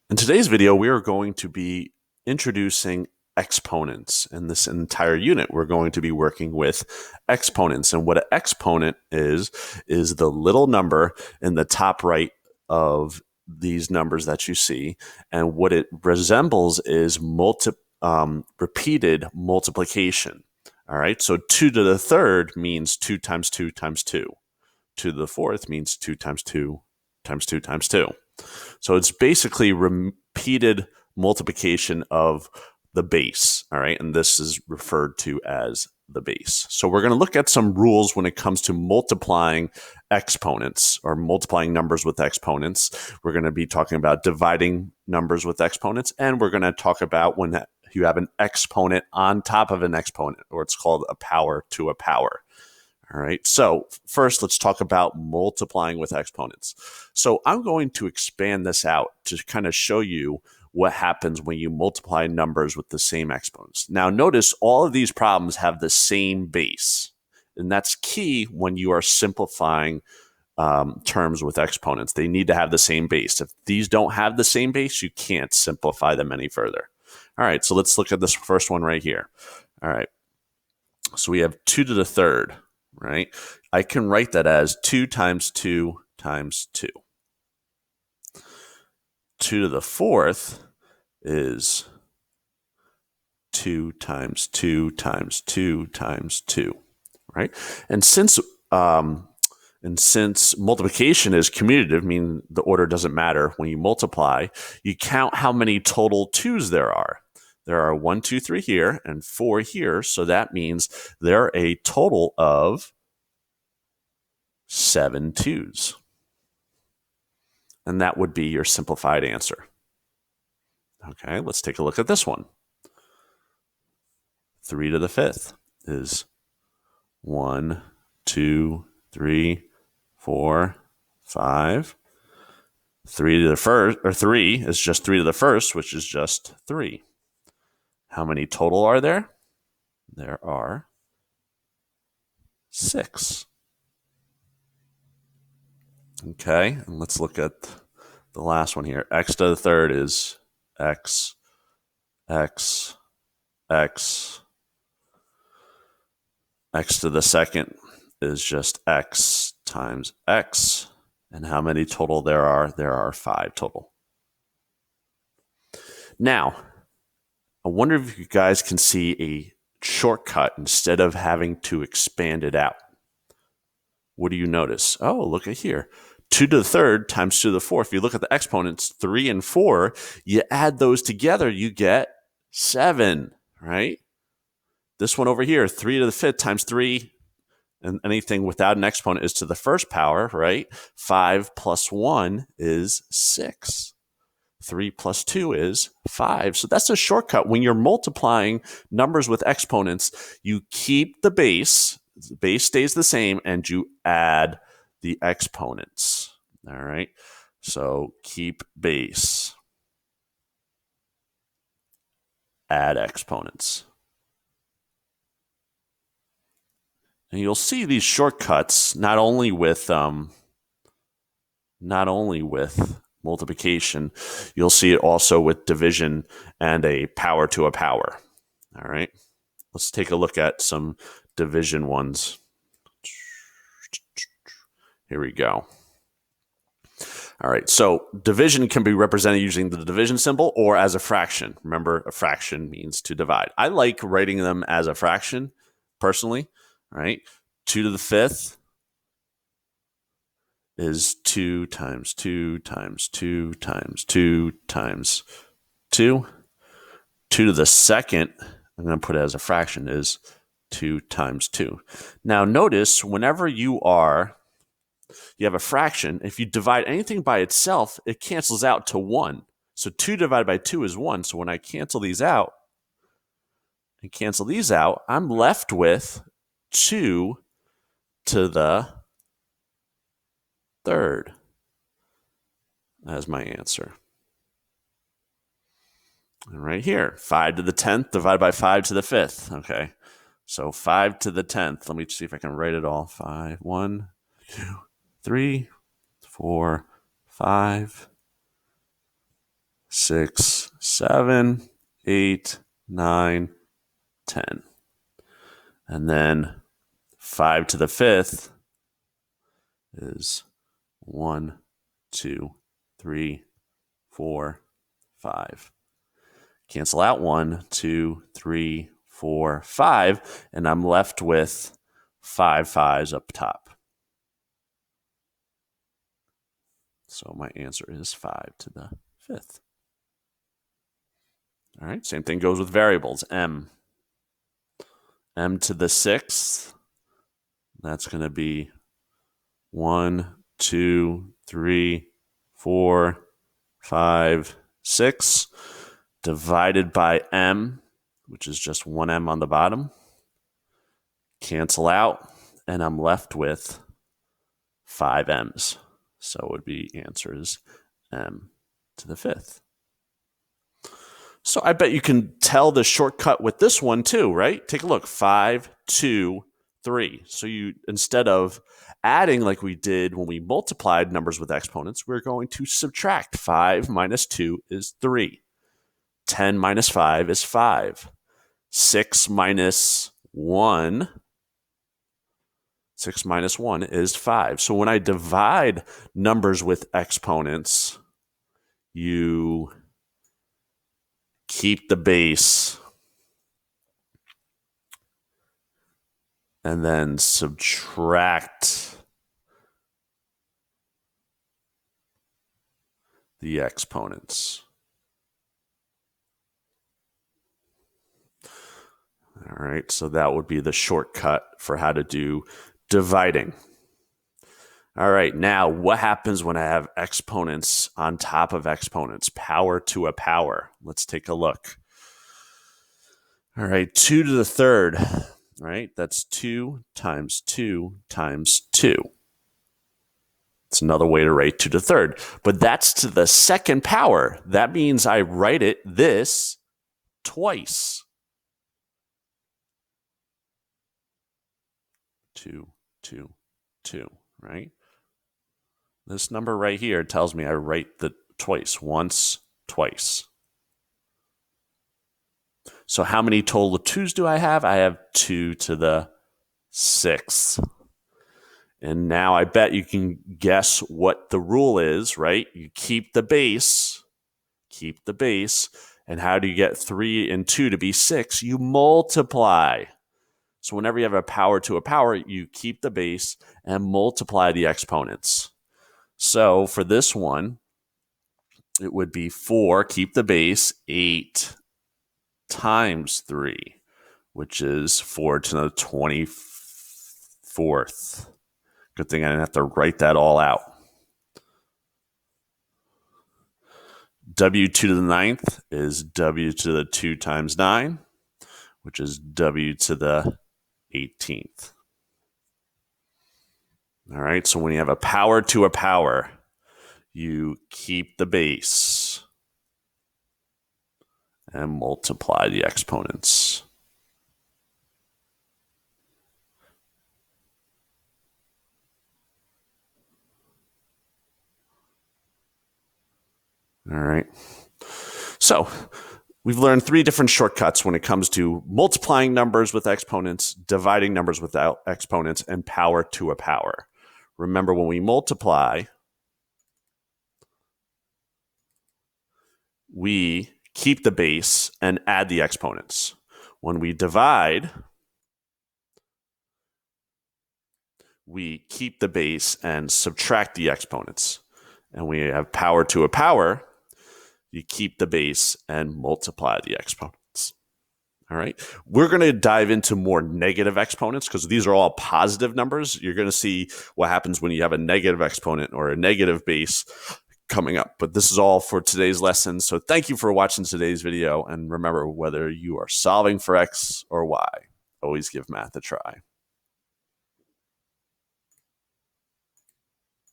In today's video, we are going to be introducing exponents. In this entire unit, we're going to be working with exponents. And what an exponent is the little number in the top right of these numbers that you see. And what it resembles is repeated multiplication. All right, so 2 to the third means 2 times 2 times 2. 2 to the fourth means 2 times 2 times 2 times 2. So it's basically repeated multiplication of the base, all right? And this is referred to as the base. So we're going to look at some rules when it comes to multiplying exponents or multiplying numbers with exponents. We're going to be talking about dividing numbers with exponents, and we're going to talk about when you have an exponent on top of an exponent, or it's called a power to a power. All right, so first let's talk about multiplying with exponents. So I'm going to expand this out to kind of show you what happens when you multiply numbers with the same exponents. Now notice all of these problems have the same base, and that's key when you are simplifying terms with exponents. They need to have the same base. If these don't have the same base, you can't simplify them any further. All right, so let's look at this first one right here. All right, so we have 2 to the third. Right? I can write that as 2 times 2 times 2. 2 to the fourth is 2 times 2 times 2 times 2. Right? And since multiplication is commutative, meaning the order doesn't matter when you multiply, you count how many total 2's there are. There are 1, 2, 3 here and 4 here. So that means there are a total of 7 2's. And that would be your simplified answer. Okay, let's take a look at this one. 3 to the fifth is 1, 2, 3, 4, 5. 3 to the first, or 3 is just 3 to the first, which is just 3. How many total are there? There are 6. Okay, and let's look at the last one here. X to the third is X, X, X. X to the second is just X times X. And how many total there are? There are 5 total. Now, I wonder if you guys can see a shortcut instead of having to expand it out. What do you notice? Oh, look at here. 2 to the third times 2 to the fourth. If you look at the exponents, 3 and 4, you add those together, you get 7, right? This one over here, 3 to the fifth times 3, and anything without an exponent is to the first power, right? 5 plus 1 is 6. 3 plus 2 is 5. So that's a shortcut. When you're multiplying numbers with exponents, you keep the base stays the same, and you add the exponents. All right. So keep base, add exponents. And you'll see these shortcuts not only with multiplication, you'll see it also with division and a power to a power. All right. Let's take a look at some division ones. Here we go. All right, so division can be represented using the division symbol or as a fraction. Remember, a fraction means to divide. I like writing them as a fraction, personally. All right, 2 to the fifth is 2 times 2 times 2 times 2 times 2. 2 to the second, I'm going to put it as a fraction, is 2 times 2. Now notice whenever you have a fraction, if you divide anything by itself, it cancels out to 1. So 2 divided by 2 is 1. So when I cancel these out and cancel these out, I'm left with 2 to the third as my answer. And right here, 5 to the 10th divided by 5 to the 5th. Okay, so 5 to the 10th. Let me see if I can write it all. 5, 1, 2, 3, 4, 5, 6, 7, 8, 9, 10. And then 5 to the 5th is 1, 2, 3, 4, 5. Cancel out 1, 2, 3, 4, 5, and I'm left with 5 5s up top. So my answer is 5 to the 5th. All right, same thing goes with variables. M to the 6th, that's going to be 1, 2, 3, 4, 5, 6, divided by m, which is just 1m on the bottom. Cancel out, and I'm left with 5 m's. So it would be answers m to the 5th. So I bet you can tell the shortcut with this one too, right? Take a look, 5, 2, 3. So you, instead of adding like we did when we multiplied numbers with exponents, we're going to subtract. 5 minus 2 is 3. 10 minus 5 is 5. 6 minus 1 is 5. So when I divide numbers with exponents, you keep the base and then subtract the exponents. All right, so that would be the shortcut for how to do dividing. All right, now what happens when I have exponents on top of exponents? Power to a power. Let's take a look. All right, 2 to the 3rd, right? That's 2 times 2 times 2. It's another way to write 2 to the 3rd, but that's to the 2nd power. That means I write it this twice. 2, 2, 2, right? This number right here tells me I write the twice, once, twice. So how many total 2's do I have? I have 2 to the 6th. And now I bet you can guess what the rule is, right? You keep the base. And how do you get 3 and 2 to be 6? You multiply. So whenever you have a power to a power, you keep the base and multiply the exponents. So for this one, it would be 4, keep the base, 8 times 3, which is 4 to the 24th. Good thing I didn't have to write that all out. W to the 9th is W to the 2 times 9, which is W to the 18th. All right, so when you have a power to a power, you keep the base and multiply the exponents. All right. So we've learned 3 different shortcuts when it comes to multiplying numbers with exponents, dividing numbers without exponents, and power to a power. Remember, when we multiply, we keep the base and add the exponents. When we divide, we keep the base and subtract the exponents. And we have power to a power, you keep the base and multiply the exponents. All right. We're going to dive into more negative exponents because these are all positive numbers. You're going to see what happens when you have a negative exponent or a negative base coming up. But this is all for today's lesson. So thank you for watching today's video. And remember, whether you are solving for X or Y, always give math a try.